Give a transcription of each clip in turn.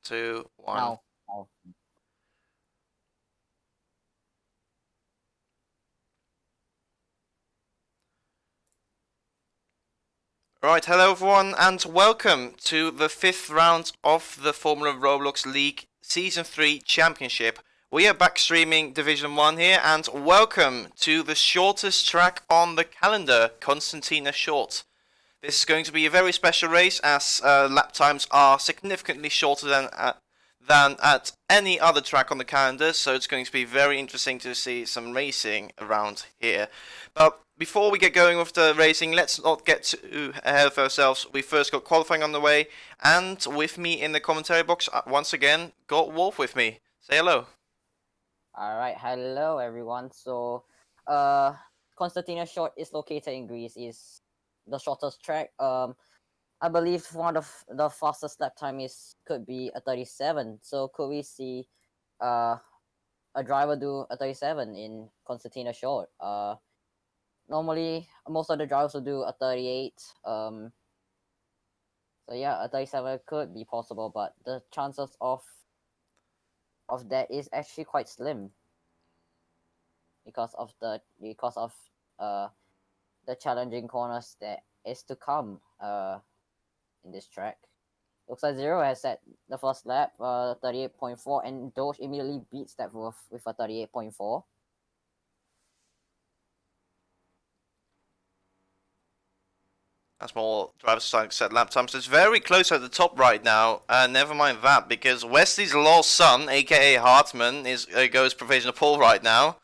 2, 1. Now. Oh. Right, hello everyone, and welcome to the 5th round of the Formula Roblox League Season 3 Championship. We are back streaming Division 1 here, and welcome to the shortest track on the calendar, Constantina Short. This is going to be a very special race, as lap times are significantly shorter than at any other track on the calendar, so it's going to be very interesting to see some racing around here. But before we get going with the racing, let's not get too ahead of ourselves. We first got qualifying on the way, and with me in the commentary box, once again, got Wolf with me. Say hello. Alright, hello everyone. So, Constantina Short is located in Greece. Is the shortest track. I believe one of the fastest lap time could be a 37. So could we see a driver do a 37 in Constantina Short? Normally most of the drivers will do a 38. So yeah, a 37 could be possible, but the chances of that is actually quite slim because of the challenging corners that is to come in this track. Looks like Zero has set the first lap 38.4, and Doge immediately beats that with a 38.4. As more drivers starting to set lap times, it's very close at the top right now. Never mind that, because Wesley's lost son, aka Hartman, goes provisional pole right now.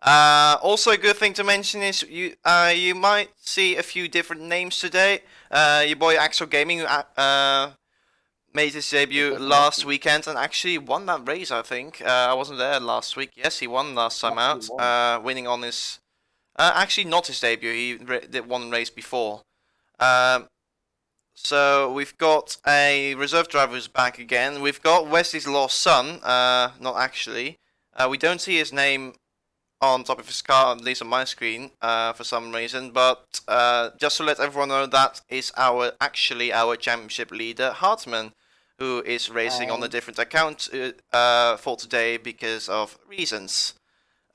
Also, a good thing to mention is you might see a few different names today. Your boy Axel Gaming, who made his debut last weekend and actually won that race. I think I wasn't there last week. Yes, he won last time out, winning on his actually not his debut. He did one race before. So we've got a reserve driver who's back again. We've got Wesley's lost son. Not actually. We don't see his name on top of his car, at least on my screen, for some reason. But just to let everyone know, that is our championship leader, Hartman, who is racing on a different account for today because of reasons.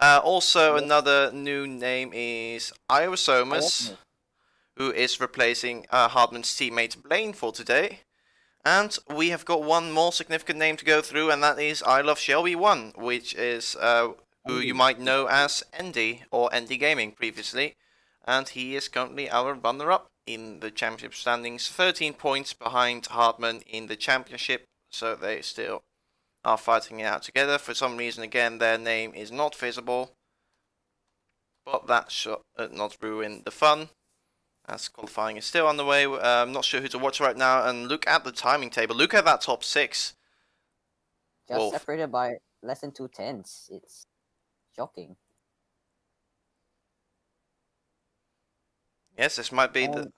Also, another new name is Iosomus, who is replacing Hartman's teammate Blaine for today. And we have got one more significant name to go through, and that is I Love Shelby 1, which is who you might know as Andy, or Andy Gaming previously. And he is currently our runner-up in the championship standings, 13 points behind Hartman in the championship, so they still are fighting it out together. For some reason, again, their name is not visible, but that should not ruin the fun, as qualifying is still on the way. I'm not sure who to watch right now, and look at the timing table. Look at that top 6. Just Wolf. separated by less than 2 tenths. It's shocking. Yes, this might be the...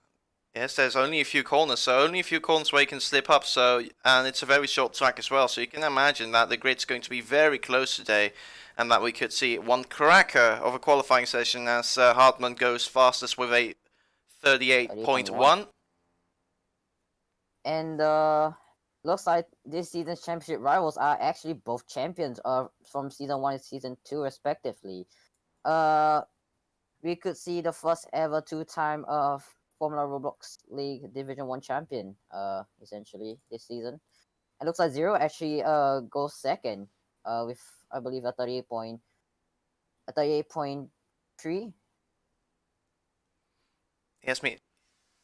Yes, there's only a few corners, so only a few corners where you can slip up, and it's a very short track as well, so you can imagine that the grid's going to be very close today, and that we could see one cracker of a qualifying session as Hartman goes fastest with a 38.1. And looks like this season's championship rivals are actually both champions from Season 1 and Season 2 respectively. We could see the first ever 2-time Formula Roblox League Division 1 champion essentially this season. It looks like Zero actually goes second with, I believe, a 38.3.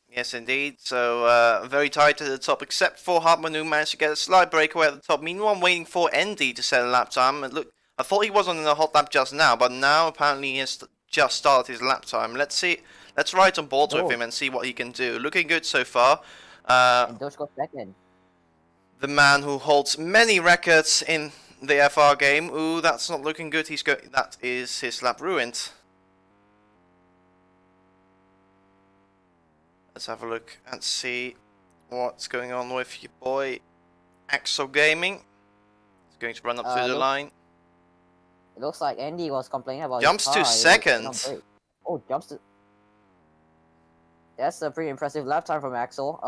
Yes, indeed. So very tight at the top, except for Hartman, who managed to get a slight breakaway at the top. Meanwhile, I'm waiting for Andy to set a lap time. And look, I thought he was on a hot lap just now, but now apparently he has just started his lap time. Let's see. Let's ride on board with him and see what he can do. Looking good so far. And Doge goes second. The man who holds many records in the FR game. Ooh, that's not looking good. That is his lap ruined. Let's have a look and see what's going on with your boy Axel Gaming. He's going to run up to the line. It looks like Andy was complaining about jumps to second. Oh, jumps to... That's a pretty impressive lap time from Axel.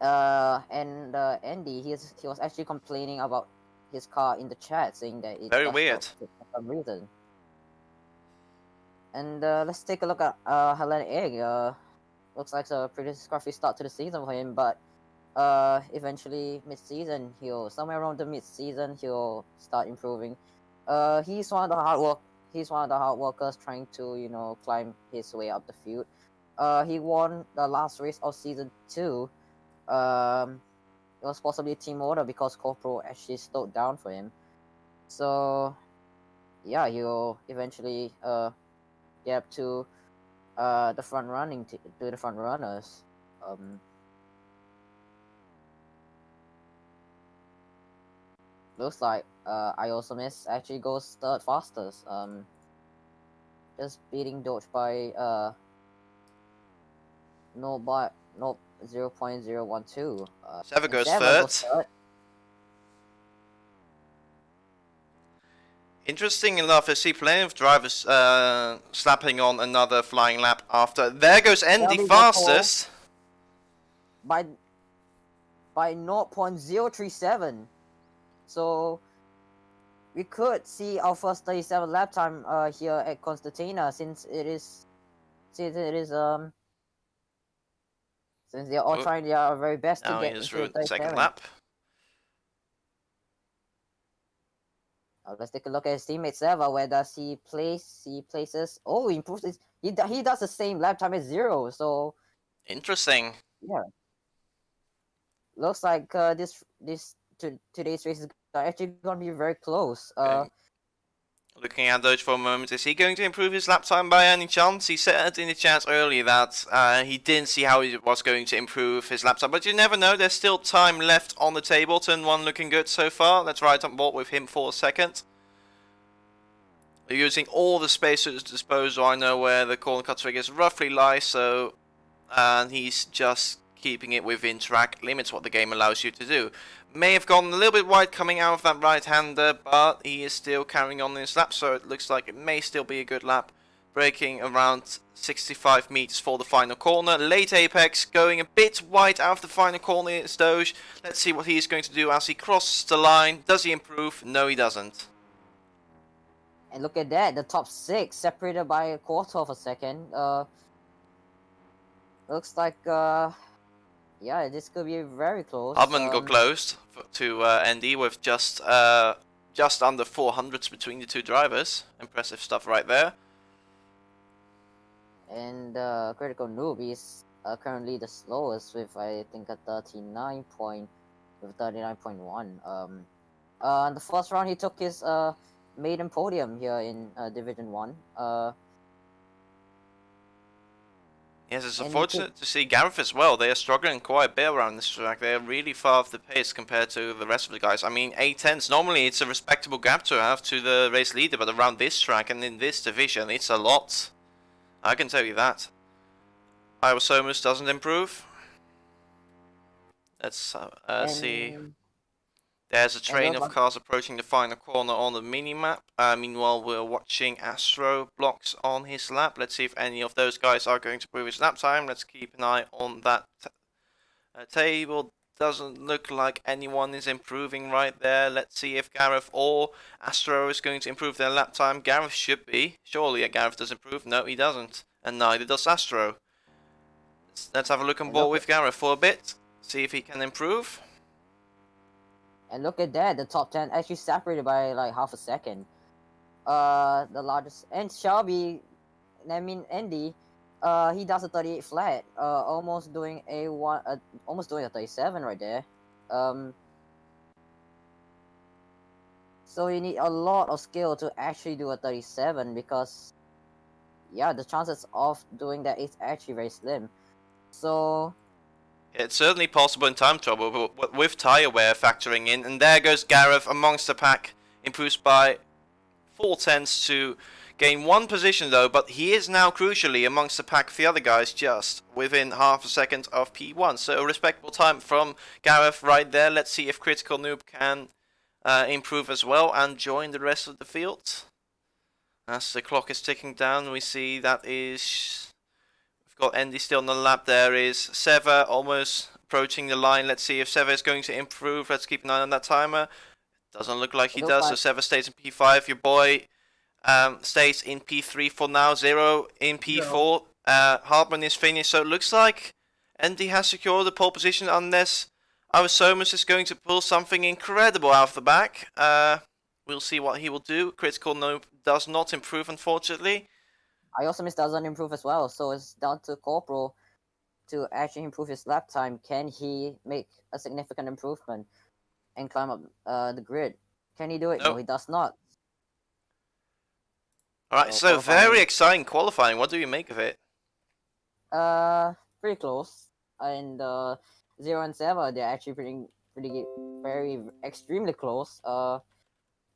And Andy, he was actually complaining about his car in the chat, saying that it Very does weird. not fit for some reason. And let's take a look at Helen Egg. Looks like a pretty scruffy start to the season for him, but eventually mid-season somewhere around the mid-season he'll start improving. He's one of the hard workers trying to climb his way up the field. He won the last race of season 2. It was possibly a team order because Corporal actually slowed down for him. So yeah, he'll eventually get up to the front runners. Looks like Iosamis actually goes third fastest. Just beating Doge by no 0.012. Sever And goes Sever third. Interesting enough, I see plenty of drivers slapping on another flying lap after. There goes Andy, Shelby goes fastest. by 0.037. So we could see our first 37 lap time here at Constantina since they're all trying their very best to Now get he's into the 37. second lap. Let's take a look at his teammate Seva. Where does he place? He places. Oh, he improves his. He does the same lap time as 0. So interesting. Yeah. Looks like today's race is actually going to be very close. Okay. Looking at Doge for a moment, is he going to improve his lap time by any chance? He said in the chat earlier that he didn't see how he was going to improve his lap time, but you never know. There's still time left on the table. Turn 1 looking good so far. Let's ride on board with him for a second. We're using all the space at his disposal. I know where the corner cut triggers roughly lie, so and he's just keeping it within track limits, what the game allows you to do. May have gone a little bit wide coming out of that right-hander, but he is still carrying on in his lap, so it looks like it may still be a good lap. Braking around 65 meters for the final corner. Late apex, going a bit wide out of the final corner is Doge. Let's see what he's going to do as he crosses the line. Does he improve? No, he doesn't. And look at that, the top 6 separated by a quarter of a second. Looks like yeah, this could be very close. Hubman got close to Andy with just under 400s between the two drivers. Impressive stuff right there. And Critical Noob is currently the slowest with I think a 39.1. In the first round he took his maiden podium here in Division 1. Yes, it's unfortunate to see Gareth as well. They are struggling quite a bit around this track. They are really far off the pace compared to the rest of the guys. I mean, 8/10s, normally it's a respectable gap to have to the race leader, but around this track and in this division, it's a lot. I can tell you that. Iosomus doesn't improve. Let's see. There's a train of cars approaching the final corner on the mini-map. Meanwhile, we're watching ROBLOX on his lap. Let's see if any of those guys are going to improve his lap time. Let's keep an eye on that table. Doesn't look like anyone is improving right there. Let's see if Gareth or Astro is going to improve their lap time. Gareth should be. Surely Gareth does improve. No, he doesn't. And neither does Astro. Let's have a look on board with Gareth for a bit. See if he can improve. And look at that, the top 10 actually separated by like half a second. The largest, and Shelby, Andy, he does a 38 flat, almost doing almost doing a 37 right there. So you need a lot of skill to actually do a 37 because, yeah, the chances of doing that is actually very slim. So it's certainly possible in time trouble, but with tyre wear factoring in. And there goes Gareth amongst the pack, improves by 4/10 to gain 1 position though, but he is now crucially amongst the pack of the other guys, just within half a second of P1. So a respectable time from Gareth right there. Let's see if Critical Noob can improve as well and join the rest of the field. As the clock is ticking down, we see that is... got Andy still on the lap. There is Seva almost approaching the line. Let's see if Sever is going to improve. Let's keep an eye on that timer. Doesn't look like he does. So Sever stays in P5. Your boy stays in P3 for now. Zero in P4. Hartman is finished. So it looks like Andy has secured the pole position unless our Somus is going to pull something incredible out of the back. We'll see what he will do. Critical no does not improve, unfortunately. Iosamis doesn't improve as well, so it's down to Corporal to actually improve his lap time. Can he make a significant improvement and climb up the grid? Can he do it? Nope. No, he does not. Alright, so very exciting qualifying. What do you make of it? Pretty close. And 0 and 7, they're actually very extremely close.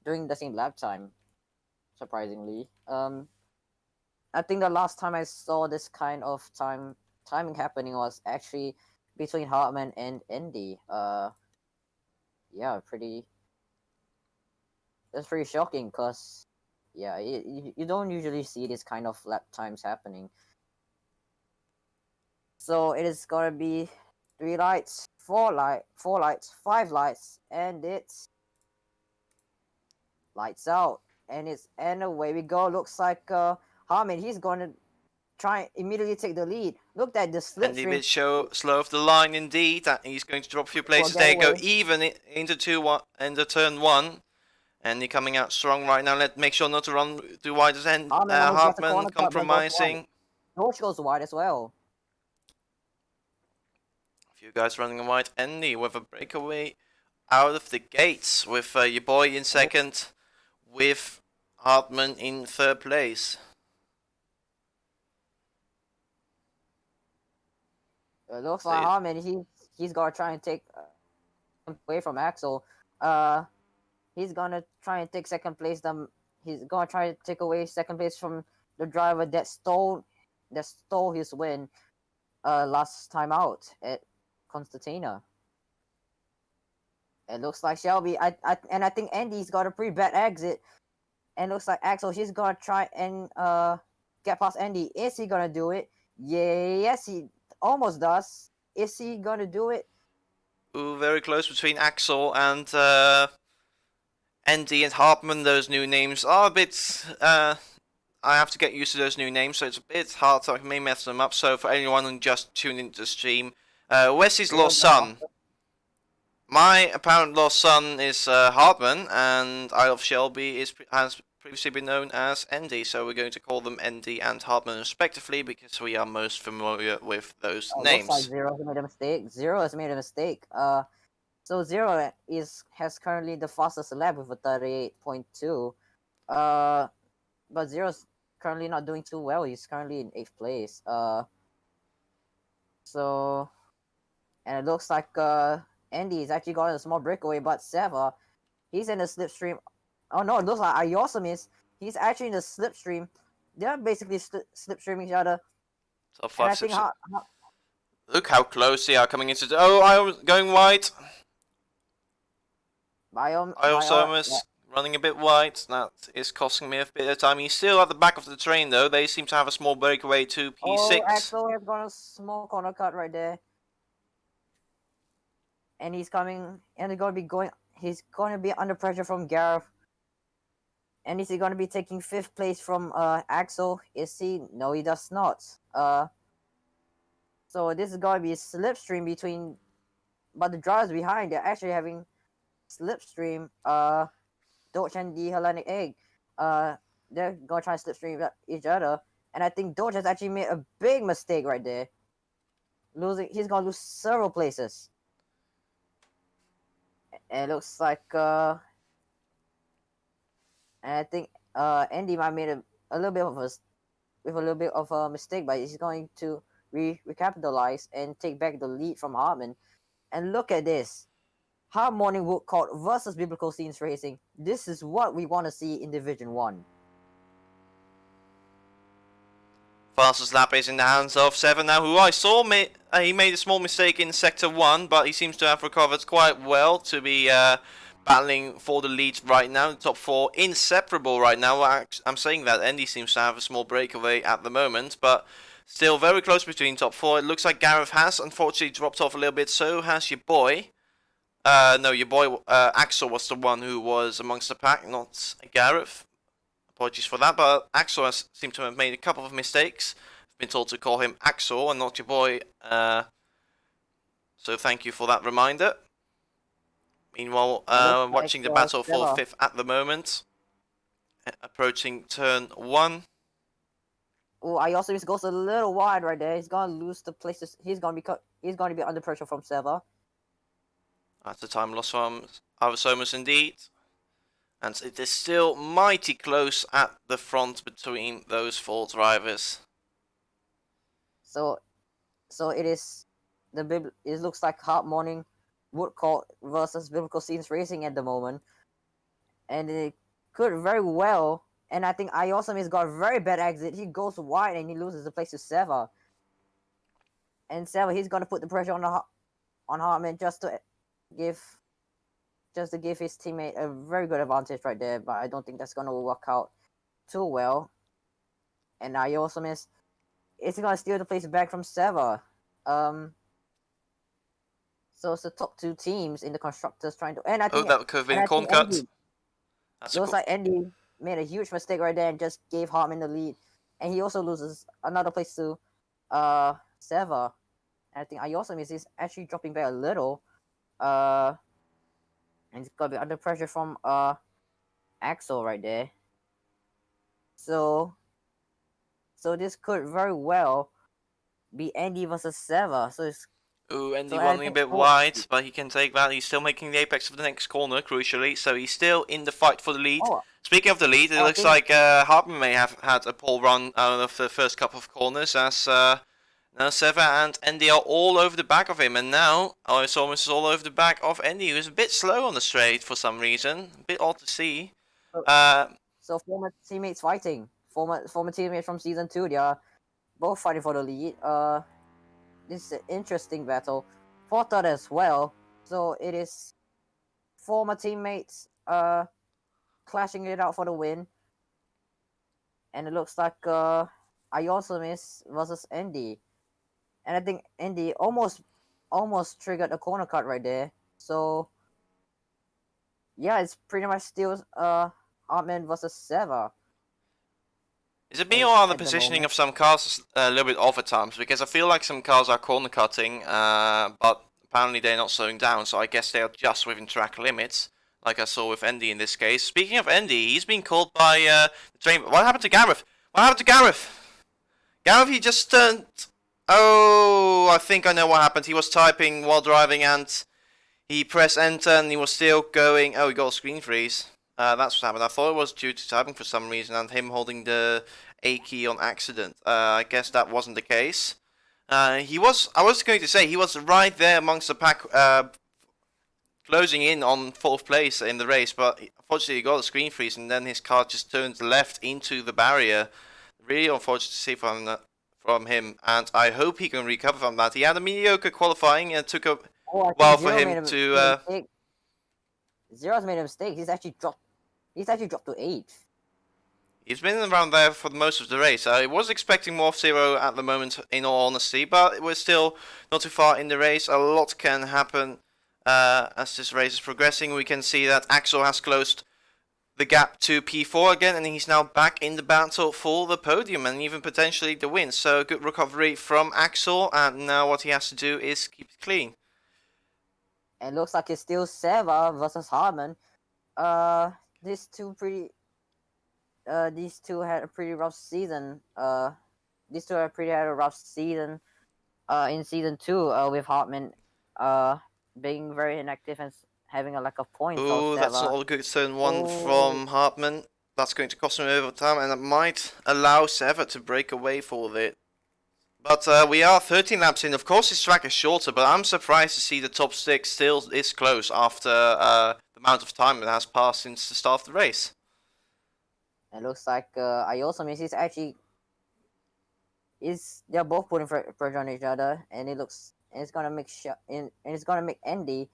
During the same lap time, surprisingly. I think the last time I saw this kind of timing happening was actually between Hartman and Andy. Yeah, that's pretty shocking, cause yeah, you don't usually see this kind of lap times happening. So it is gonna be 3 lights, 4 lights, 5 lights, and it's lights out. And away we go. Looks like Hartman, he's gonna try immediately take the lead. Look at the slipstream. Andy bit slow of the line indeed. He's going to drop a few places there. Go even into turn 1. Andy coming out strong right now. Let's make sure not to run too wide as Hartman compromising. George goes wide as well. A few guys running wide. Andy with a breakaway out of the gates with your boy in second, with Hartman in third place. It looks like Hartman, he's gonna try and take away from Axel. He's gonna try and take second place. He's gonna try to take away second place from the driver that stole his win last time out at Constantina. It looks like Shelby. I think Andy's got a pretty bad exit. And looks like Axel, he's gonna try and get past Andy. Is he gonna do it? Yes, he almost does. Is he gonna do it? Ooh, very close between Axel and Andy and Hartman. Those new names are a bit. I have to get used to those new names, so it's a bit hard. So I may mess them up. So for anyone who just tuned into the stream, Wesley's lost son. My apparent lost son is Hartman, and Isle of Shelby has previously been known as Andy, so we're going to call them Andy and Hartman respectively because we are most familiar with those names. Looks like Zero has made a mistake. So Zero has currently the fastest lap with a 38.2. But Zero's currently not doing too well. He's currently in 8th place. So, and it looks like Andy's actually got a small breakaway, but Seva, he's in the slipstream. Oh no, it looks like Iosamis, he's actually in the slipstream. They're basically slipstreaming each other. So far, look how close they are coming into the... Oh, I was going wide. Iosamis running a bit wide. That is costing me a bit of time. He's still at the back of the train though. They seem to have a small breakaway to P6. Oh, Axel has got a small corner cut right there. And he's coming, and he's gonna be under pressure from Gareth. And is he gonna be taking 5th place from Axel? Is he? No, he does not. So this is gonna be a slipstream between, but the drivers behind, they're actually having slipstream. Dodge and the Hellenic Egg. They're gonna try to slipstream each other. And I think Dodge has actually made a big mistake right there. He's gonna lose several places. And it looks like, and I think Andy might made a little bit of a mistake, but he's going to recapitalize and take back the lead from Hartman. And look at this, Harmonic Wood Court versus Biblical Scenes Racing. This is what we want to see in Division 1. Fastest lap is in the hands of Seven now, who I saw he made a small mistake in Sector 1, but he seems to have recovered quite well to be battling for the lead right now. The top 4 inseparable right now. I'm saying that Andy seems to have a small breakaway at the moment, but Still very close between top 4. It looks like Gareth has unfortunately dropped off a little bit. So has your boy. No, your boy Axel was the one who was amongst the pack, not Gareth. Apologies for that, but Axel has seemed to have made a couple of mistakes. I've been told to call him Axel and not your boy. So thank you for that reminder. Meanwhile, watching the battle for 5th at the moment. Approaching turn 1. Oh, I also just goes a little wide right there. He's gonna lose the places. He's gonna be under pressure from Seva. That's a time loss from Avasomus indeed. And it is still mighty close at the front between those 4 drivers. So it is it looks like Hard Morning Woodcourt versus Biblical Scenes Racing at the moment. And it could very well, and I think Iosam has got a very bad exit. He goes wide and he loses the place to Seva. And Seva, he's gonna put the pressure on Hartman just to give his teammate a very good advantage right there, but I don't think that's gonna work out too well. And Iosam is gonna steal the place back from Seva. So it's the top 2 teams in the constructors trying to, and I think that could have been corn cut. Looks like Andy made a huge mistake right there and just gave Hartman the lead, and he also loses another place to Seva. And I think Iosam is actually dropping back a little, and he's gonna be under pressure from Axel right there. So this could very well be Andy versus Seva. So it's Ooh, Andy running a bit wide, but he can take that. He's still making the apex of the next corner, crucially, so he's still in the fight for the lead. Speaking of the lead, it looks like Hartman may have had a pole run out of the first couple of corners, as now Seva and Andy are all over the back of him, and now Iosaumus is all over the back of Andy, who's a bit slow on the straight for some reason. A bit odd to see. So former teammates fighting. Former teammates from season 2, they are both fighting for the lead. This is an interesting battle. For third as well. So it is former teammates clashing it out for the win. And it looks like Iosaumus versus Andy. And I think Andy almost triggered a corner cut right there. So yeah, it's pretty much still Hartman versus Seva. Is it me or are the positioning of some cars a little bit off at times? Because I feel like some cars are corner cutting, but apparently they're not slowing down, so I guess they are just within track limits, like I saw with Andy in this case. Speaking of Andy, he's been called by the train. What happened to Gareth? What happened to Gareth? Gareth, he just turned... Oh, I think I know what happened. He was typing while driving and he pressed enter and he was still going... Oh, he got a screen freeze. That's what happened. I thought it was due to typing for some reason and him holding the A key on accident. I guess that wasn't the case. I was going to say, he was right there amongst the pack, closing in on 4th place in the race, but unfortunately he got a screen freeze and then his car just turned left into the barrier. Really unfortunate to see from him, and I hope he can recover from that. He had a mediocre qualifying and it took a while for him to... Zero's made a mistake. He's actually dropped to 8th. He's been around there for most of the race. I was expecting more of Zero at the moment, in all honesty, but we're still not too far in the race. A lot can happen as this race is progressing. We can see that Axel has closed the gap to P4 again, and he's now back in the battle for the podium and even potentially the win. So good recovery from Axel, and now what he has to do is keep it clean. And looks like it's still Seva versus Hartman. These two had a pretty rough season. These two had a rough season. In season 2, with Hartman, being very inactive and having a lack of points. Ooh, that's not a good turn 1 from Hartman. That's going to cost him overtime, and it might allow Seva to break away for it. But we are 13 laps in. Of course, this track is shorter, but I'm surprised to see the top 6 still this close after the amount of time that has passed since the start of the race. It looks like Iosaumus is actually they're both putting pressure on each other, and it's gonna make Andy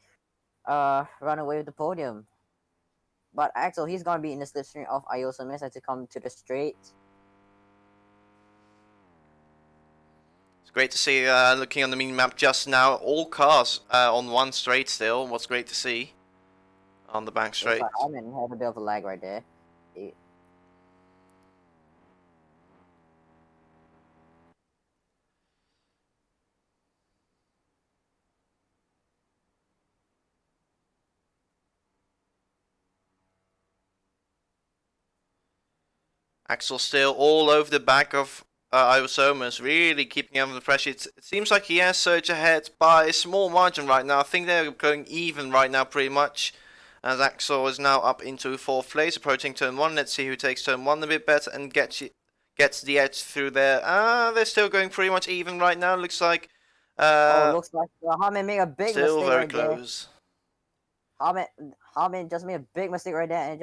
run away with the podium. But Axel, he's gonna be in the slipstream of Iosaumus as to come to the straight. It's great to see, looking on the mini-map just now, all cars on one straight still. What's great to see on the back straight. Looks like Harman had a bit of a lag right there. Axel still all over the back of Ivosomas, really keeping him under pressure. It seems like he has Surge ahead by a small margin right now. I think they're going even right now pretty much. As Axel is now up into 4th place, approaching turn 1. Let's see who takes turn 1 a bit better and gets the edge through there. They're still going pretty much even right now. Looks like... looks like Harman made a big mistake still very right close. there. Harman just made a big mistake right there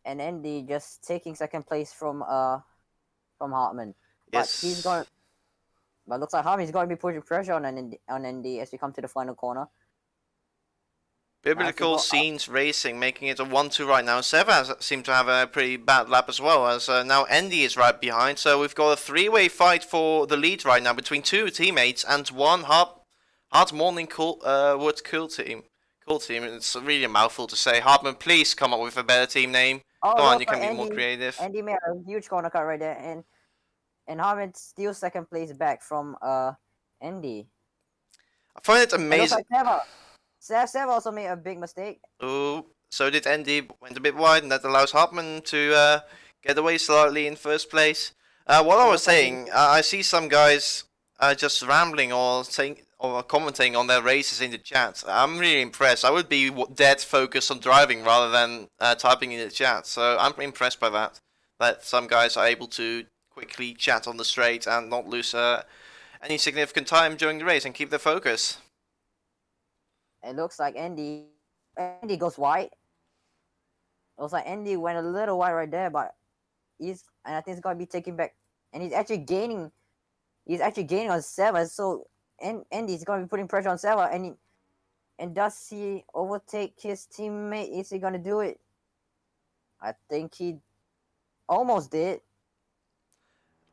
and Andy just taking 2nd place from Hartman. But Yes. he's going. But looks like Harman's going to be putting pressure on Andy as we come to the final corner. Biblical Scenes Racing making it a 1-2 right now. Seva seemed to have a pretty bad lap as well, as now Andy is right behind. So we've got a 3-way fight for the lead right now between 2 teammates and 1 Hard Morning Wood Cool Team. Cool Team, it's really a mouthful to say. Hartman, please come up with a better team name. Come on, you can be more creative. Andy made a huge corner cut right there, and Hartman steals 2nd place back from Andy. I find it amazing. Sev also made a big mistake. Oh, so did Andy. Went a bit wide, and that allows Hartman to get away slightly in 1st place. What I was saying, I see some guys just rambling or saying or commenting on their races in the chat. I'm really impressed. I would be dead focused on driving rather than typing in the chat. So I'm impressed by that. That some guys are able to quickly chat on the straight and not lose any significant time during the race and keep their focus. It looks like Andy goes wide. It looks like Andy went a little wide right there, but I think he's gonna be taking back, and he's actually gaining on Seva. So Andy's gonna be putting pressure on Seva, and does he overtake his teammate? Is he gonna do it? I think he almost did.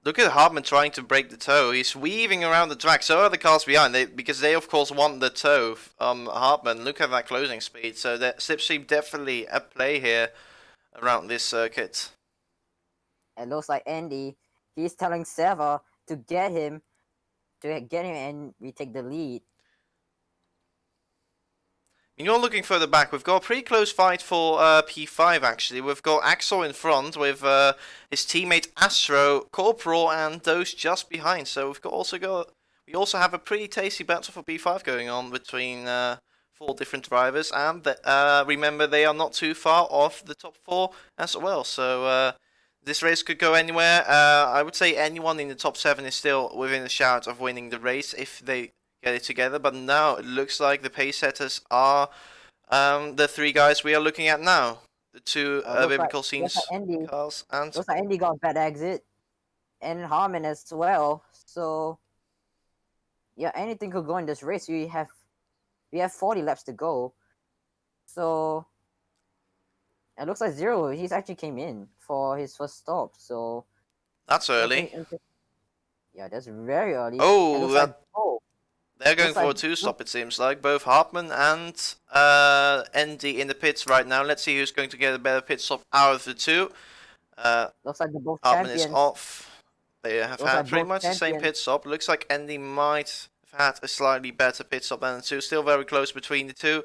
Look at Hartman trying to break the toe. He's weaving around the track. So are the cars behind, because they of course want the toe. Hartman, look at that closing speed. So that slipstream definitely at play here around this circuit. It looks like Andy, he's telling Seva to get him, and we take the lead. You're looking further back. We've got a pretty close fight for P5 actually. We've got Axel in front with his teammate Astro, Corporal, and those just behind. So we also have a pretty tasty battle for P5 going on between 4 different drivers, and remember they are not too far off the top 4 as well. So this race could go anywhere. I would say anyone in the top 7 is still within a shout of winning the race if they get it together, but now it looks like the pace setters are the 3 guys we are looking at now. The 2 Biblical Scenes cars, and looks like Andy got a bad exit, and Harman as well. So yeah, anything could go in this race. We have 40 laps to go. So it looks like Zero, he's actually came in for his first stop. So that's early. Yeah, that's very early. Oh, they're going for a 2-stop, it seems like. Both Hartman and Andy in the pits right now. Let's see who's going to get a better pit stop out of the 2. Looks like they're both Hartman champions. is off. They have had pretty much the same pit stop. Looks like Andy might have had a slightly better pit stop than the 2. Still very close between the 2.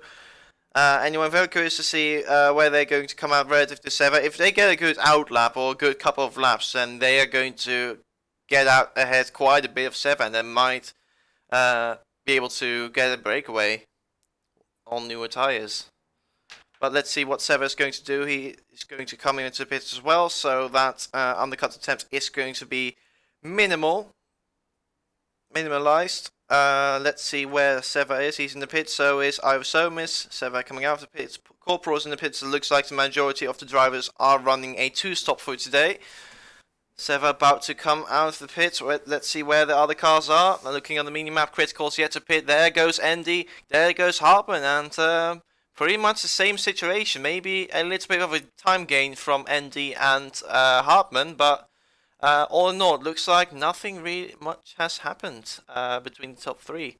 Anyway, I'm very curious to see where they're going to come out relative to Seva. If they get a good out lap or a good couple of laps, then they are going to get out ahead quite a bit of Seva, and they might be able to get a breakaway on newer tires. But let's see what Seva is going to do. He is going to come into the pits as well, so that undercut attempt is going to be minimalized. Let's see where Seva is. He's in the pits, so is Ivosomis. Seva coming out of the pits. Corporal's in the pits. It looks like the majority of the drivers are running a 2-stop for today. Seva about to come out of the pits. Let's see where the other cars are. Looking on the mini-map, Critical's yet to pit. There goes Andy. There goes Hartman. And pretty much the same situation. Maybe a little bit of a time gain from Andy and Hartman. But All in all, it looks like nothing really much has happened between the top three.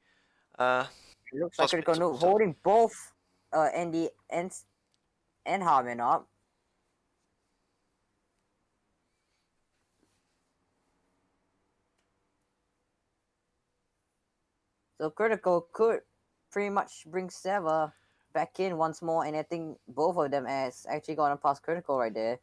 It looks like Plus, Critical Noob holding both Andy and Harmon up. So Critical could pretty much bring Seva back in once more, and I think both of them has actually gone past Critical right there.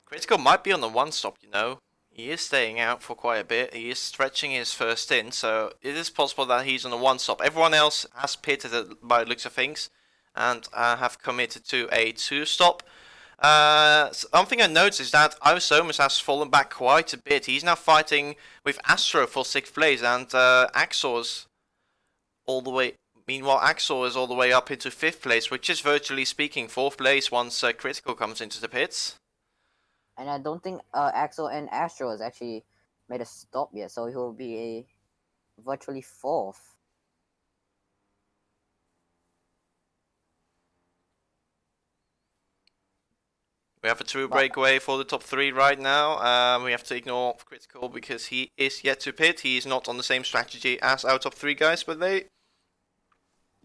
Critical might be on the one stop, you know. He is staying out for quite a bit. He is stretching his first in, so it is possible that he's on the one stop. Everyone else has pitted it by the looks of things, and have committed to a two stop. Something I noticed is that Isomus has fallen back quite a bit. He's now fighting with Astro for 6th place, and Axor's all the way. Meanwhile, Axor is all the way up into 5th place, which is virtually speaking 4th place once Critical comes into the pits. And I don't think Axel and Astro has actually made a stop yet, so he will be a virtually fourth. We have a true breakaway for the top three right now. We have to ignore Critical because he is yet to pit. He is not on the same strategy as our top three guys, but they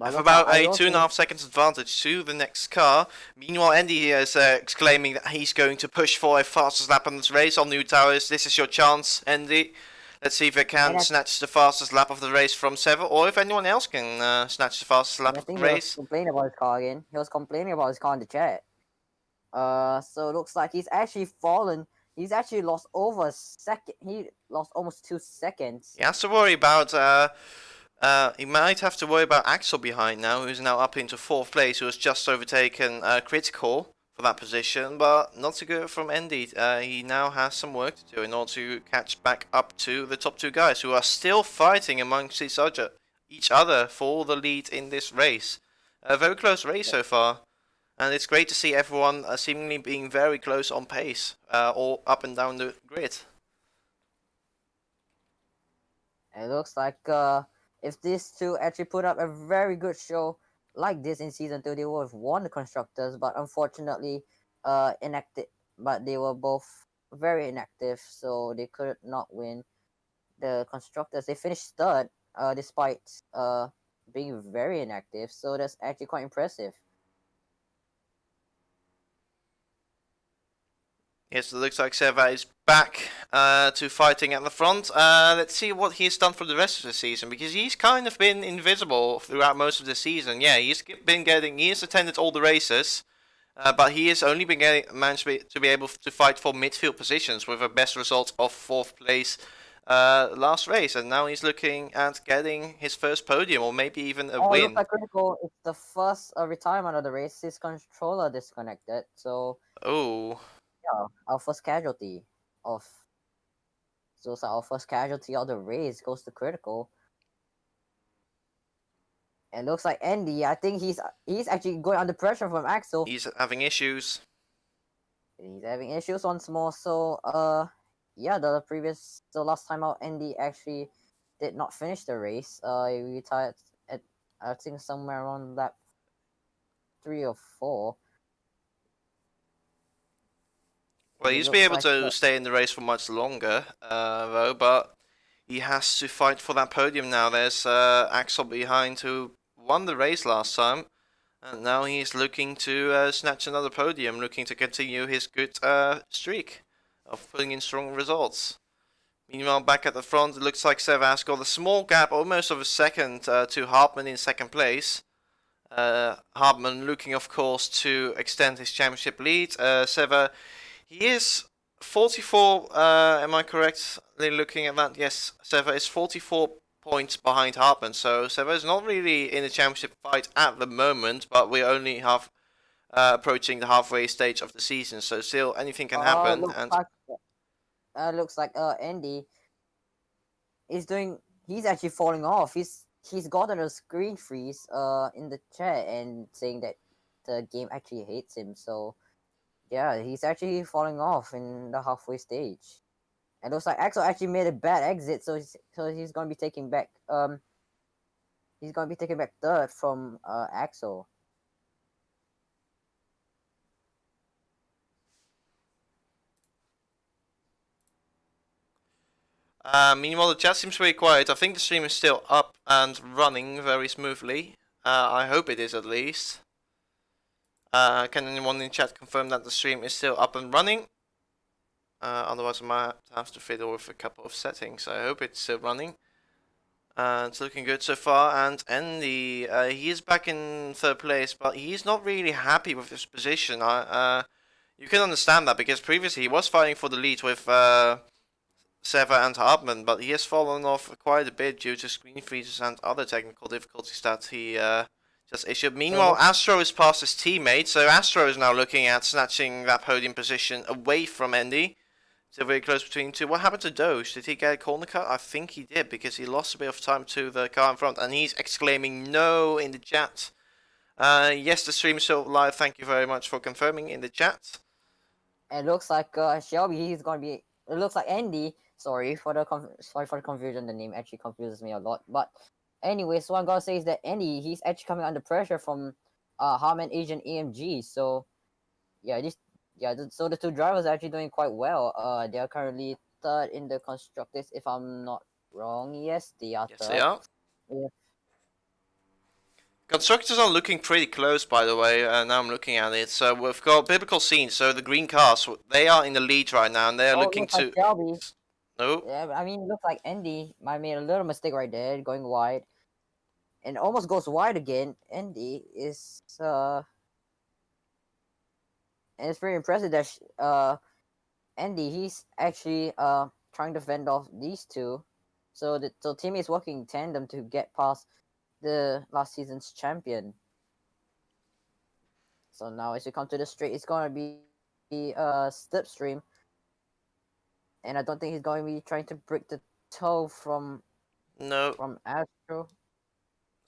have about a 2.5 seconds advantage to the next car. Meanwhile, Andy is exclaiming that he's going to push for a fastest lap on this race on New Towers. This is your chance, Andy. Let's see if they can snatch the fastest lap of the race from Sever, or if anyone else can snatch the fastest lap of the race. He was complaining about his car again. He was complaining about his car in the chat. So it looks like he's actually fallen. He's actually lost over a second. He lost almost 2 seconds. He has to worry about he might have to worry about Axel behind now, who's now up into 4th place, who has just overtaken Critical for that position, but not so good from Andy. He now has some work to do in order to catch back up to the top two guys, who are still fighting amongst each other for the lead in this race. A very close race so far, and it's great to see everyone seemingly being very close on pace, all up and down the grid. It looks like if these two actually put up a very good show like this in season 2, they would have won the constructors, but unfortunately inactive. But they were both very inactive, so they could not win the constructors. They finished third despite being very inactive, so that's actually quite impressive. Yes, it looks like Seva is back to fighting at the front. Let's see what he's done for the rest of the season, because he's kind of been invisible throughout most of the season. Yeah, he has attended all the races, but he has only been managed to be able to fight for midfield positions with a best result of 4th place last race, and now he's looking at getting his first podium or maybe even a win. Looks like Critical. It's the first retirement of the race. His controller disconnected, so yeah, our first casualty of the race goes to Critical. It looks like Andy. I think he's actually going under pressure from Axel. He's having issues. He's having issues once more. So yeah, the last time out, Andy actually did not finish the race. He retired at, I think, somewhere around lap 3 or 4. Well, he's been able to stay in the race for much longer, though, but he has to fight for that podium now. There's Axel behind, who won the race last time, and now he's looking to snatch another podium, looking to continue his good streak of putting in strong results. Meanwhile, back at the front, it looks like Seva has got a small gap, almost of a second, to Hartman in 2nd place. Hartman looking, of course, to extend his championship lead. Seva, he is 44, am I correctly looking at that? Yes, Seva is 44 points behind Hartman, so Seva is not really in a championship fight at the moment, but we're only approaching the halfway stage of the season, so still anything can happen. Looks like Andy he's actually falling off. He's gotten a screen freeze in the chat and saying that the game actually hates him, so yeah, he's actually falling off in the halfway stage. And it looks like Axel actually made a bad exit, so he's gonna be taking back third from Axel. Meanwhile, the chat seems very quiet. I think the stream is still up and running very smoothly. I hope it is at least. Can anyone in chat confirm that the stream is still up and running? Otherwise, I might have to fiddle with a couple of settings. I hope it's still running. It's looking good so far. And Andy, he is back in third place, but he's not really happy with his position. You can understand that because previously he was fighting for the lead with Seva and Hartman, but he has fallen off quite a bit due to screen freezes and other technical difficulties that he just issued. Meanwhile, Astro is past his teammate, so Astro is now looking at snatching that podium position away from Andy. Still very close between two. What happened to Doge? Did he get a corner cut? I think he did, because he lost a bit of time to the car in front, and he's exclaiming no in the chat. Yes, the stream is still live. Thank you very much for confirming in the chat. It looks like Shelby, he's gonna be. It looks like Andy. Sorry for the confusion. The name actually confuses me a lot. But anyways, what I'm gonna say is that Andy, he's actually coming under pressure from Harman Asian AMG. So yeah, so the two drivers are actually doing quite well. They are currently third in the constructors, if I'm not wrong. Yes, they are. Yes, they are. Yeah. Constructors are looking pretty close, by the way. Now I'm looking at it. So we've got Biblical Scenes. So the green cars, they are in the lead right now, and they are looking to. Like Shelby. No. Yeah, I mean, looks like Andy might made a little mistake right there, going wide, and almost goes wide again. Andy is and it's very impressive that Andy, he's actually trying to fend off these two, so the team is working in tandem to get past the last season's champion. So now as you come to the straight, it's gonna be slipstream. And I don't think he's going to be trying to break the toe from Astro.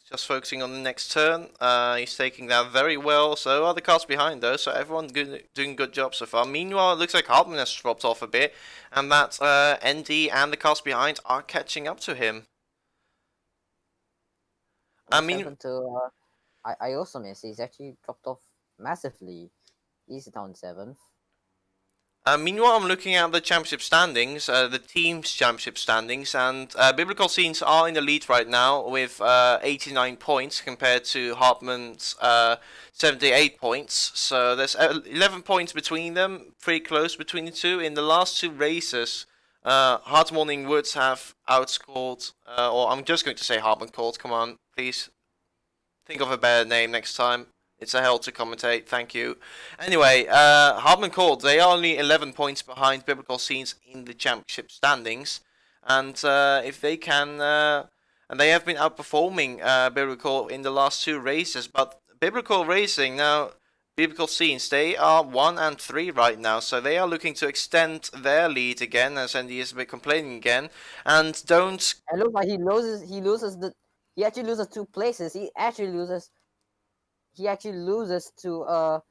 Just focusing on the next turn. He's taking that very well. So are the cars behind though. So everyone's doing a good job so far. Meanwhile, it looks like Hartman has dropped off a bit, and that ND and the cars behind are catching up to him. I also miss. He's actually dropped off massively. He's down 7th. Meanwhile, I'm looking at the championship standings, the team's championship standings, and Biblical Scenes are in the lead right now with 89 points compared to Hartman's 78 points. So there's 11 points between them, pretty close between the two. In the last two races, Hard Morning Woods have outscored, or I'm just going to say Hartman called. Come on, please think of a better name next time. It's a hell to commentate, thank you. Anyway, Hartman Court, they are only 11 points behind Biblical Scenes in the championship standings. And if they can, and they have been outperforming Biblical in the last two races. But Biblical Racing, now, Biblical Scenes, they are 1 and 3 right now. So they are looking to extend their lead again, as Andy is a bit complaining again. And don't... It looks like he actually loses 2 places. He actually loses to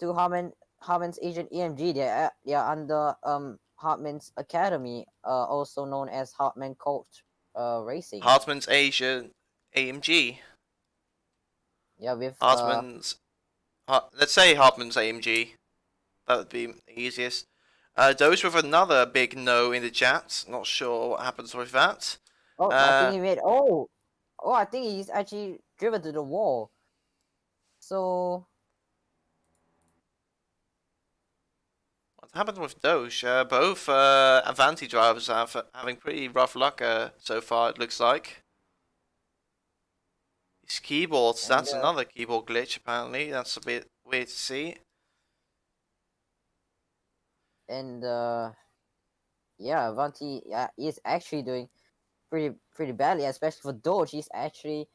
Hartman's agent EMG. They're under Hartman's Academy, also known as Hartman Colt Racing. Hartman's agent AMG. Yeah, with Hartman's. Let's say Hartman's AMG. That would be the easiest. Those with another big no in the chat. Not sure what happens with that. Oh, I think he made. I think he's actually driven to the wall. So what happened with Doge? Both Avanti drivers are having pretty rough luck so far, it looks like. His keyboards, that's another keyboard glitch apparently. That's a bit weird to see. And yeah, Avanti is actually doing pretty badly, especially for Doge. He's actually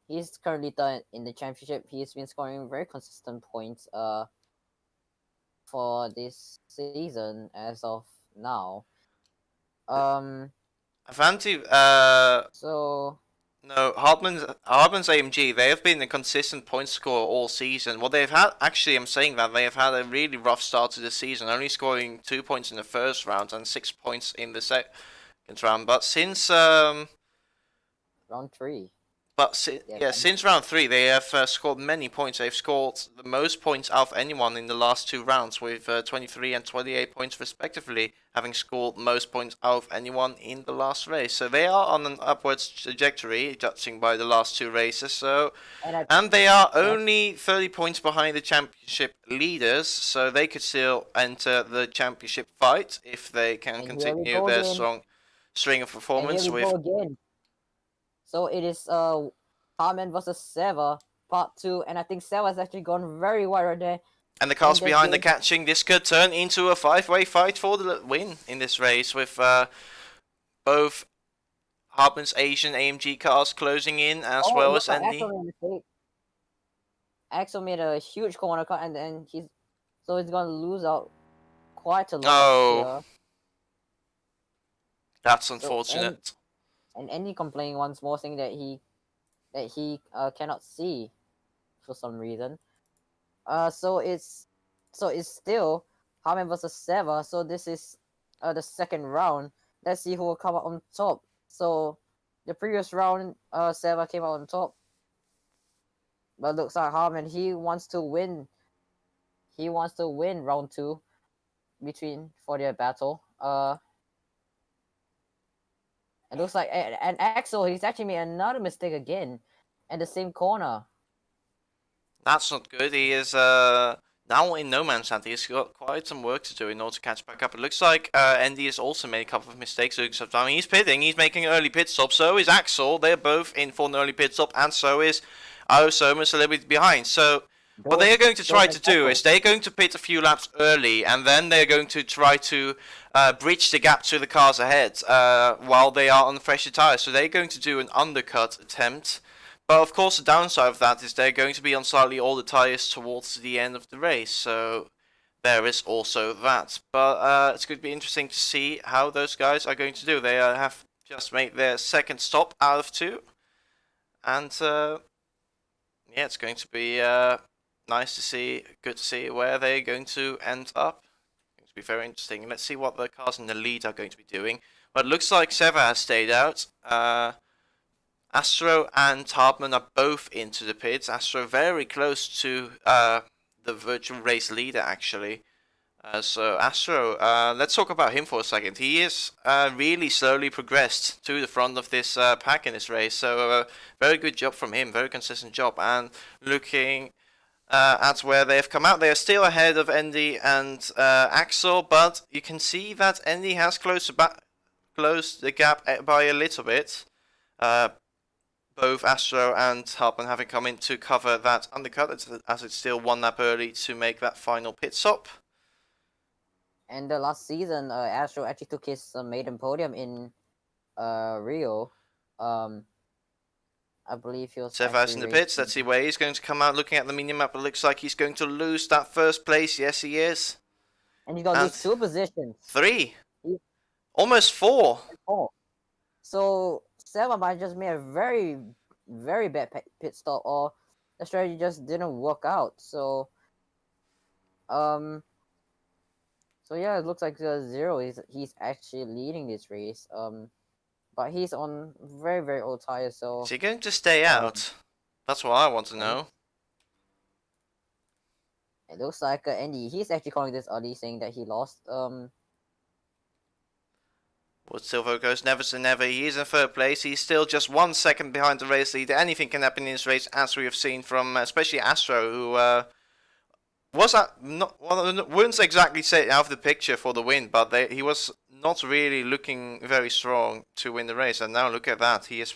he's currently third in the championship. He's been scoring very consistent points for this season as of now. Avanti so no, Hartman's AMG, they have been a consistent point scorer all season. What they've had, actually I'm saying that, they have had a really rough start to the season, only scoring 2 points in the first round and 6 points in the second round. But since round 3. But Yes, since round 3, they have scored many points. They've scored the most points out of anyone in the last 2 rounds, with 23 and 28 points respectively, having scored most points out of anyone in the last race. So they are on an upwards trajectory, judging by the last 2 races. So, and they are only 30 points behind the championship leaders, so they could still enter the championship fight if they can continue their strong string of performance with. Again. So it is Harman versus Seva, part 2, and I think Seva's actually gone very wide right there. And the cars behind the catching. This could turn into a 5-way fight for the win in this race, with both Hartman's Asian AMG cars closing in, as well as Andy. Axel made a huge corner cut, and then he's going to lose out quite a lot. Oh, that's unfortunate. And Andy complaining once more, saying that he cannot see for some reason. So it's still Harman versus Seva. So this is the second round. Let's see who will come out on top. So the previous round, Seva came out on top, but looks like Harman, he wants to win. He wants to win round 2 for their battle. It looks like and Axel, he's actually made another mistake again, in the same corner. That's not good. He is now in no man's land. He's got quite some work to do in order to catch back up. It looks like Andy has also made a couple of mistakes. I mean, he's pitting. He's making an early pit stop. So is Axel. They're both in for an early pit stop, and so is Somas a little bit behind. So what they are going to try to do is they're going to pit a few laps early, and then they're going to try to bridge the gap to the cars ahead while they are on fresher tires. So they're going to do an undercut attempt. But of course, the downside of that is they're going to be on slightly older tires towards the end of the race. So there is also that. But it's going to be interesting to see how those guys are going to do. They have just made their second stop out of 2. And yeah, it's going to be nice to see, good to see where they're going to end up. It's going to be very interesting. Let's see what the cars in the lead are going to be doing. But it looks like Seva has stayed out. Astro and Hartman are both into the pits. Astro very close to the virtual race leader, actually. So Astro, let's talk about him for a second. He is really slowly progressed to the front of this pack in this race. So very good job from him, very consistent job. And looking at where they've come out, they are still ahead of Andy and Axel, but you can see that Andy has closed the gap by a little bit. Both Astro and Hartman having come in to cover that undercut, as it's still 1 lap early to make that final pit stop. And the last season, Astro actually took his maiden podium in Rio. I believe he was. Seva's in the pits. Let's see where he's going to come out. Looking at the mini-map, it looks like he's going to lose that first place. Yes, he is. And he's going to lose 2 positions. 3. Almost 4. So Seva might just made a very, very bad pit stop, or the strategy just didn't work out. So, so yeah, it looks like 0 he's actually leading this race. But he's on very, very old tires. So is he going to stay out? That's what I want to know. It looks like Andy, he's actually calling this early, saying that he lost. Wood Silver goes never say never. He is in 3rd place. He's still just 1 second behind the race leader. Anything can happen in this race, as we have seen from especially Astro, who wouldn't exactly say out of the picture for the win, but he was not really looking very strong to win the race. And now look at that. He has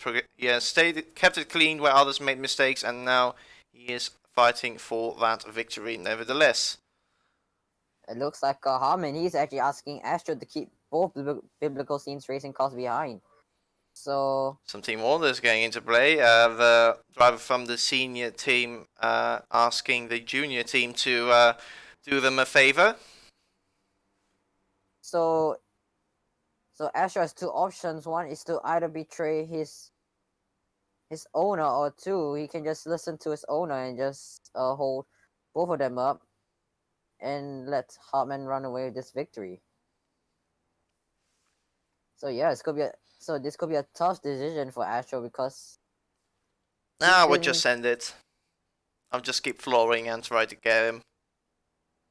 kept it clean where others made mistakes, and now he is fighting for that victory nevertheless. It looks like Harman, he's actually asking Astro to keep both biblical scenes racing cars behind. So some team orders going into play. The driver from the senior team asking the junior team to do them a favor. So Astro has 2 options. One is to either betray his owner, or 2, he can just listen to his owner and just hold both of them up and let Hartman run away with this victory. So yeah, this could be a tough decision for Astro, because Nah, we'll just send it. I'll just keep flooring and try to get him.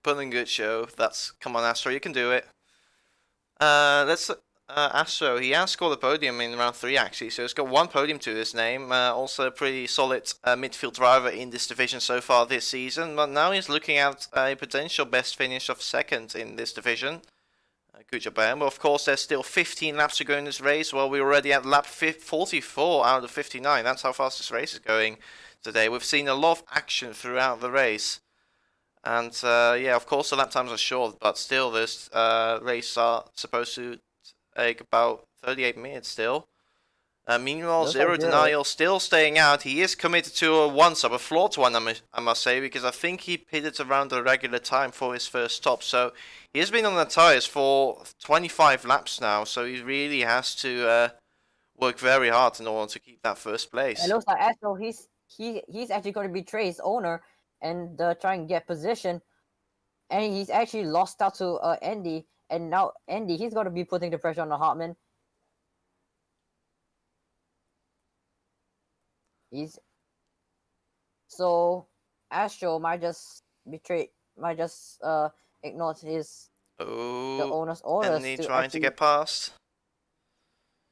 Put in a good show. Come on, Astro, you can do it. Let's Astro. He has scored a podium in round 3 actually, so he's got 1 podium to his name. Also a pretty solid midfield driver in this division so far this season. But now he's looking at a potential best finish of 2nd in this division. Good job, But of course, there's still 15 laps to go in this race. Well, we're already at lap 44 out of 59. That's how fast this race is going today. We've seen a lot of action throughout the race. And yeah, of course, the lap times are short, but still, this race are supposed to take about 38 minutes still. Meanwhile, Zero Denial still staying out. He is committed to a one-stop, a flawed one, I must say, because I think he pitted around the regular time for his first stop. So he has been on the tires for 25 laps now, so he really has to work very hard in order to keep that first place. It looks like Astro, he's actually going to betray his owner and try and get position, and he's actually lost out to Andy, and now Andy, he's going to be putting the pressure on the Hartman. So Astro might just ignore the owner's orders. Andy trying to get past.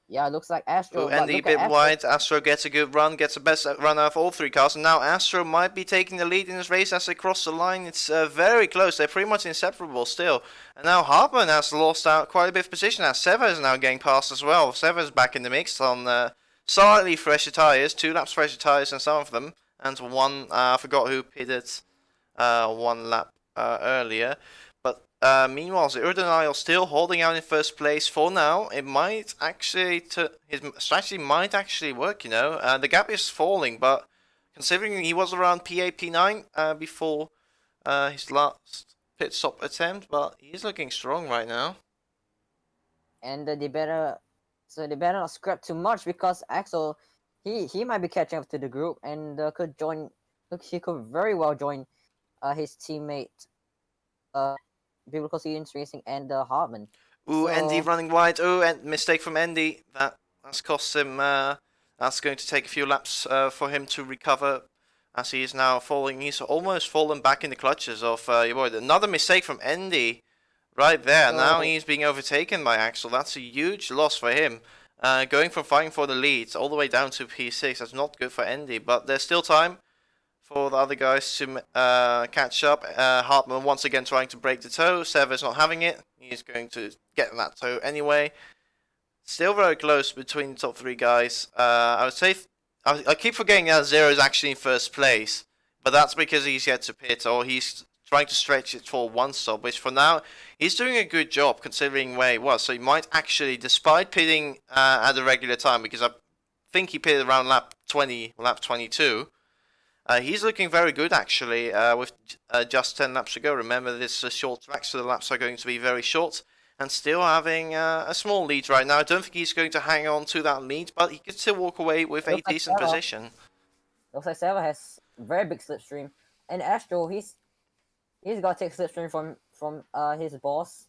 Yeah, it looks like Astro. Andy a bit wide. Astro gets a good run, gets the best run out of all 3 cars. And now Astro might be taking the lead in this race as they cross the line. It's very close. They're pretty much inseparable still. And now Hartman has lost out quite a bit of position as Seva is now getting past as well. Seva's back in the mix on slightly fresher tyres. 2 laps fresher tyres on some of them. And 1, I forgot who pitted 1 lap earlier. Meanwhile, Zero Denial still holding out in first place for now. It might actually, his strategy might actually work, you know. The gap is falling, but considering he was around P8, P9 before his last pit stop attempt, but he's looking strong right now. And they better not scrap too much, because Axel, he might be catching up to the group and could join. He could very well join his teammate. Biblical Students Racing and Hartman. Ooh, so... Andy running wide. Ooh, and mistake from Andy. That's cost him. That's going to take a few laps for him to recover, as he is now falling. He's almost fallen back in the clutches of your boy. Another mistake from Andy, right there. So... Now he's being overtaken by Axel. That's a huge loss for him. Going from fighting for the lead all the way down to P6. That's not good for Andy, but there's still time for the other guys to catch up. Hartman once again trying to break the toe. Sever's not having it. He's going to get that toe anyway. Still very close between the top 3 guys. I would say I keep forgetting that Zero is actually in first place, but that's because he's yet to pit, or he's trying to stretch it for 1 stop, which for now he's doing a good job considering where he was. So he might actually, despite pitting at the regular time, because I think he pitted around lap 22. He's looking very good actually, with just 10 laps to go. Remember, this is a short track, so the laps are going to be very short. And still having a small lead right now. I don't think he's going to hang on to that lead, but he could still walk away with a decent position. Looks like Seva has very big slipstream. And Astro, he's got to take slipstream from his boss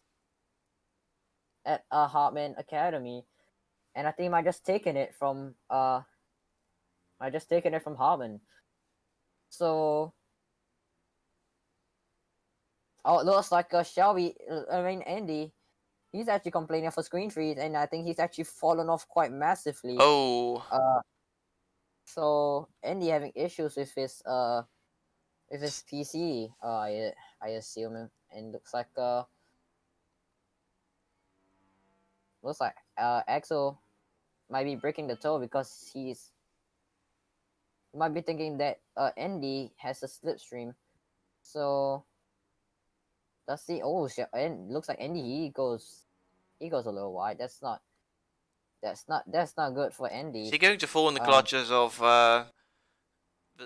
at Hartman Academy. And I think he might just taken it from Hartman. So, it looks like Andy, he's actually complaining for screen freeze, and I think he's actually fallen off quite massively. Oh. So Andy having issues with his PC. I assume, and looks like Axel might be breaking the toe, because he's might be thinking that Andy has a slipstream. So let's see. Oh shit! And looks like Andy he goes a little wide. That's not good for Andy. Is he going to fall in the clutches of the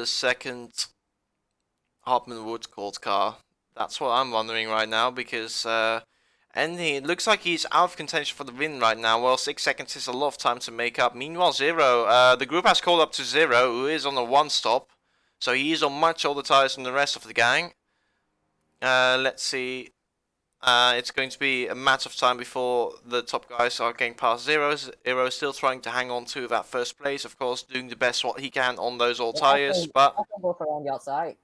second Hartman Woods called car? That's what I'm wondering right now, because Andy, it looks like he's out of contention for the win right now. Well, 6 seconds is a lot of time to make up. Meanwhile, Zero, the group has called up to Zero, who is on a 1 stop. So he is on much older tires than the rest of the gang. Let's see. It's going to be a matter of time before the top guys are getting past Zero. Zero is still trying to hang on to that first place, of course, doing the best what he can on those old tires, but I can go around the outside.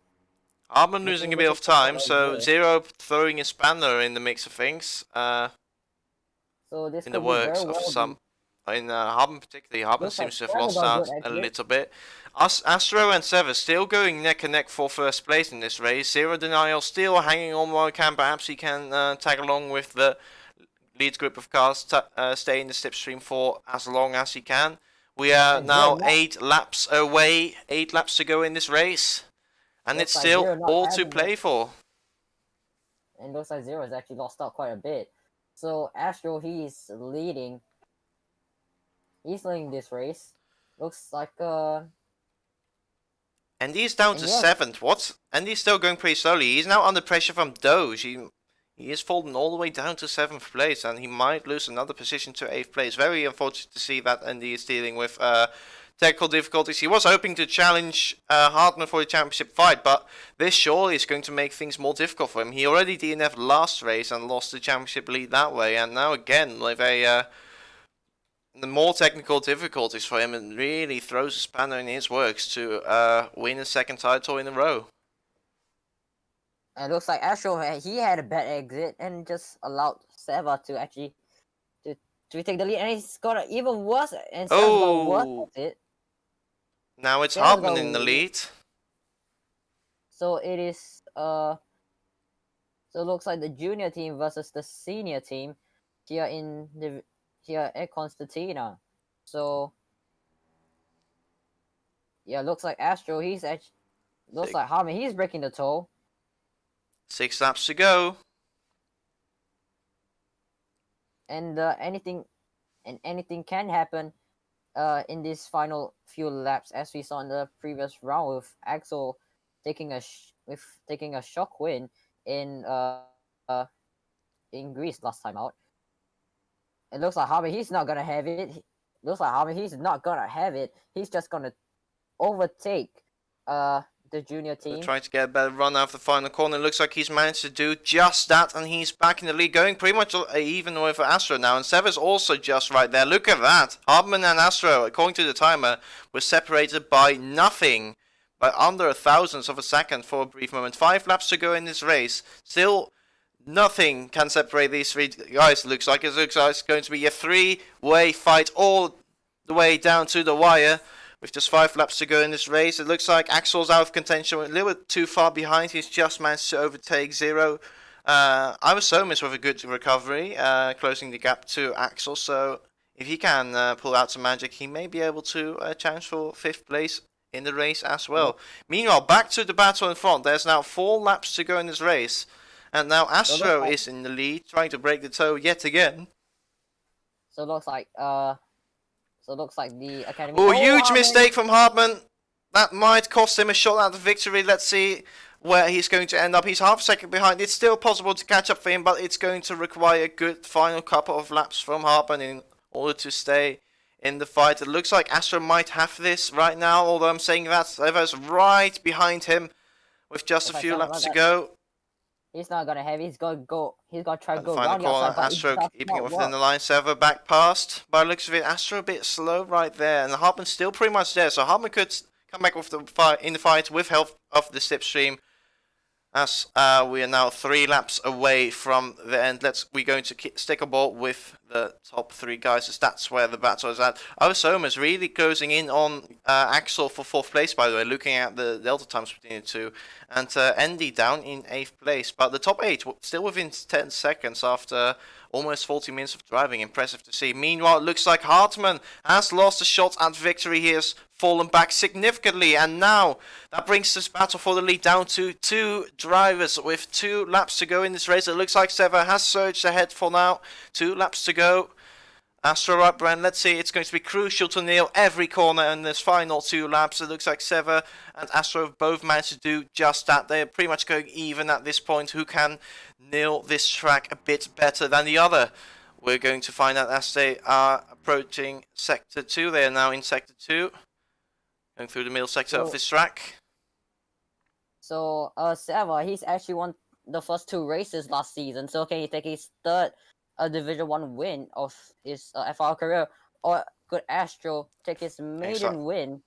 Hartman losing a bit of time, so Zero throwing a spanner in the mix of things. So this In the could be works very of well some, in Hartman particularly, Hartman Looks like seems to have Sever lost got out good a exit. little bit. Astro and Sever still going neck and neck for first place in this race. Zero Denial still hanging on while he can. Perhaps he can tag along with the lead group of cars, stay in the slipstream for as long as he can. We are And Zero now not, 8 laps away, 8 laps to go in this race, and it's looks like still Zero not all to having play it. for. And looks like Zero has actually lost out quite a bit. So Astro, he's leading. He's leading this race. Looks like And he's down and to yes, 7th. What? And he's still going pretty slowly. He's now under pressure from Doge. He is fallen all the way down to 7th place, and he might lose another position to 8th place. Very unfortunate to see that Andy is dealing with technical difficulties. He was hoping to challenge Hartman for the championship fight, but this surely is going to make things more difficult for him. He already DNF'd last race and lost the championship lead that way, and now again with the more technical difficulties for him, and really throws a spanner in his works to win a second title in a row. and it looks like Astro he had a bad exit and just allowed Seva to actually to take the lead, and he's got an even worse and Seva's got a worse exit. Now it's Seva's Hartman got in the lead. So it is so it looks like the junior team versus the senior team here at Constantina. So yeah, looks like Astro looks like Harmon he's breaking the toe. 6 laps to go. And anything can happen in these final few laps, as we saw in the previous round with Axel taking a shock win in Greece last time out. It looks like Harvey he's not gonna have it. He's just gonna overtake the junior team. Trying to get a better run out of the final corner. It looks like he's managed to do just that, and he's back in the lead, going pretty much even with Astro now. And Sever's also just right there. Look at that. Hartman and Astro, according to the timer, were separated by nothing, by under a thousandth of a second for a brief moment. 5 laps to go in this race. Still, nothing can separate these three guys. It looks like it's going to be a 3-way fight all the way down to the wire. With just 5 laps to go in this race, it looks like Axel's out of contention, a little bit too far behind. He's just managed to overtake Zero. I was so missed with a good recovery, closing the gap to Axel. So if he can pull out some magic, he may be able to challenge for 5th place in the race as well. Meanwhile, back to the battle in front. There's now 4 laps to go in this race, and now Astro is in the lead, trying to break the toe yet again. So it looks like the academy. Oh, huge mistake from Hartman. That might cost him a shot at the victory. Let's see where he's going to end up. He's half a second behind. It's still possible to catch up for him, but it's going to require a good final couple of laps from Hartman in order to stay in the fight. It looks like Astro might have this right now, although I'm saying that Sever's right behind him with just a few laps to go. He's not gonna have it. He's gonna try to go final around the corner, outside, Astro keeping it within the line. Sever back past. By the looks of it, Astro a bit slow right there, and Hartman's still pretty much there. So Hartman could come back with the fight in the fight with help of the slipstream. As we are now 3 laps away from the end, we're going to stick a ball with the top 3 guys, as that's where the battle is at. Arsoma is really closing in on Axel for 4th place, by the way, looking at the delta times between the two. And Andy down in 8th place, but the top 8 still within 10 seconds after almost 40 minutes of driving. Impressive to see. Meanwhile, it looks like Hartman has lost a shot at victory. He has fallen back significantly, and now that brings this battle for the lead down to 2 drivers with 2 laps to go in this race. It looks like Sever has surged ahead for now. 2 laps to go. Astro right, Brand. Let's see. It's going to be crucial to nail every corner in this final 2 laps. It looks like Sever and Astro have both managed to do just that. They're pretty much going even at this point. Who can nail this track a bit better than the other? We're going to find out as they are approaching Sector 2. They are now in Sector 2. Going through the middle sector of this track. So, Seva, he's actually the first 2 races last season. So can he take his third Division 1 win of his FR career, or could Astro take his maiden win?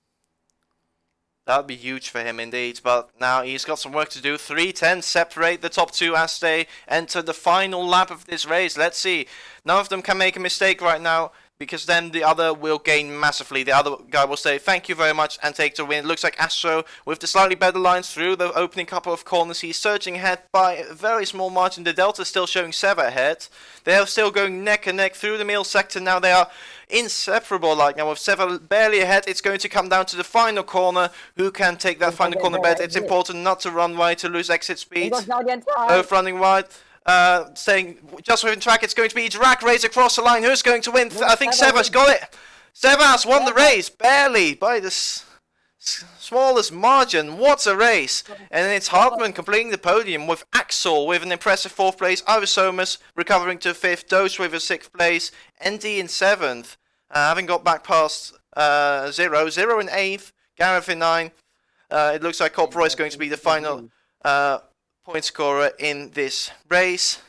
That would be huge for him indeed, but now he's got some work to do. 3:10 separate the top two as they enter the final lap of this race. Let's see. None of them can make a mistake right now, because then the other will gain massively. The other guy will say thank you very much and take the win. It looks like Astro with the slightly better lines through the opening couple of corners. He's surging ahead by a very small margin. The Delta is still showing Seva ahead. They are still going neck and neck through the middle sector. Now they are inseparable. Like now with Seva barely ahead, it's going to come down to the final corner. Who can take that final corner bet? It's important not to run wide to lose exit speed. Both running wide. Staying just within track, it's going to be drag race across the line. Who's going to win? I think Seva's got it. Seva's won the race, barely, by the smallest margin. What a race. And then it's Hartman completing the podium with Axel with an impressive 4th place, Iversomus recovering to 5th, Dose with a 6th place, ND in 7th, having got back past Zero in 8th, Gareth in 9th. It looks like Corporal is going to be the final point scorer in this race.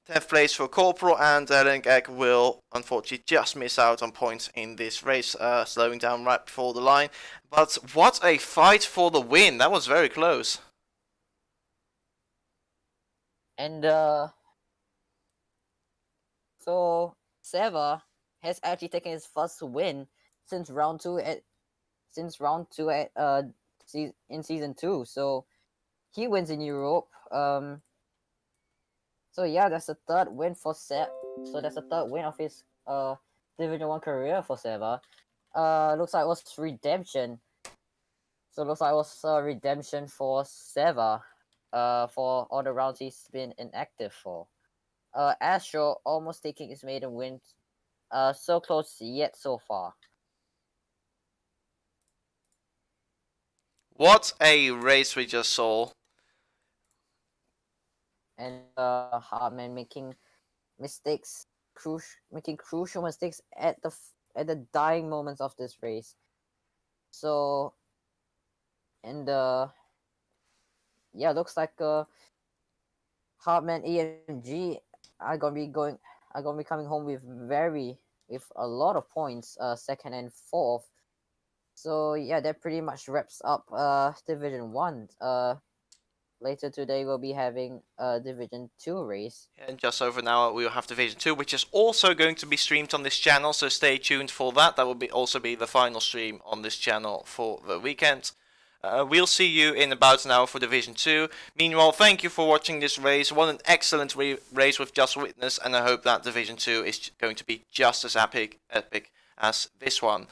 10th place for Corporal, and Egg will unfortunately just miss out on points in this race, slowing down right before the line. But what a fight for the win. That was very close. And so Seva has actually taken his first win since round 2 in season 2. So he wins in Europe. So yeah, that's the 3rd win for Seva. So that's the 3rd win of his Division 1 career for Seva. Looks like it was redemption. So looks like it was redemption for Seva. For all the rounds he's been inactive for. Astro almost taking his maiden win. So close yet so far. What a race we just saw. And Hartman making mistakes, making crucial mistakes at the dying moments of this race. So, and yeah, looks like Hartman, EMG are gonna be coming home with a lot of points, 2nd and 4th. So yeah, that pretty much wraps up Division 1. Later today we'll be having a Division 2 race. In just over an hour we will have Division 2, which is also going to be streamed on this channel, so stay tuned for that. That will also be the final stream on this channel for the weekend. We'll see you in about an hour for Division 2. Meanwhile, thank you for watching this race. What an excellent race we've just witnessed, and I hope that Division 2 is going to be just as epic as this one.